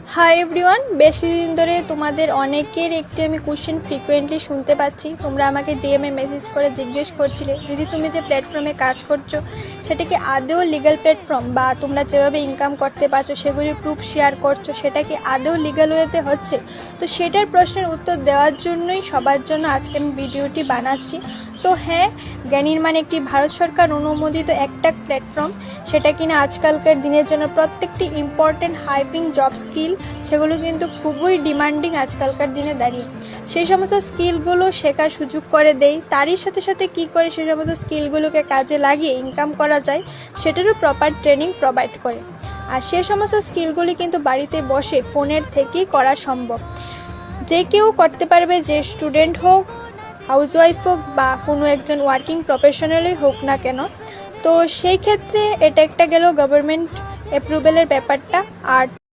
Hi everyone, বেশ কিছুদিন ধরে তোমাদের অনেকের একটি আমি কোশ্চেন ফ্রিকোয়েন্টলি শুনতে পাচ্ছি। তোমরা আমাকে ডিএমএ মেসেজ করে জিজ্ঞেস করছিলে, দিদি তুমি যে প্ল্যাটফর্মে কাজ করছো সেটা কি আদৌ লিগ্যাল প্ল্যাটফর্ম, বা তোমরা যেভাবে ইনকাম করতে পারছো সেগুলি প্রুফ শেয়ার করছো সেটা কি আদৌ লিগ্যাল ওয়েতে হচ্ছে? তো সেটার প্রশ্নের উত্তর দেওয়ার জন্যই সবার জন্য আজকে আমি ভিডিওটি বানাচ্ছি। তো হ্যাঁ, জ্ঞানীর একটি ভারত সরকার অনুমোদিত একটা প্ল্যাটফর্ম, সেটা কিনা আজকালকার দিনের জন্য প্রত্যেকটি ইম্পর্টেন্ট হাইপিং জব স্কিল সেগুলো কিন্তু খুবই ডিমান্ডিং আজকালকার দিনে দাঁড়িয়ে। সেই সমস্ত স্কিলগুলো শেখার সুযোগ করে দেয়, তারই সাথে সাথে কী করে সেই সমস্ত স্কিলগুলোকে কাজে লাগিয়ে ইনকাম করা যায় সেটারও প্রপার ট্রেনিং প্রোভাইড করে। আর সেই সমস্ত স্কিলগুলি কিন্তু বাড়িতে বসে ফোনের থেকেই করা সম্ভব। যে কেউ করতে পারবে, যে স্টুডেন্ট হোক, হাউসওয়াইফ হোক, বা কোনো একজন ওয়ার্কিং প্রফেশনালই হোক না কেন। তো সেই ক্ষেত্রে এটা একটা গেল গভর্নমেন্ট অ্যাপ্রুভেলের ব্যাপারটা। আর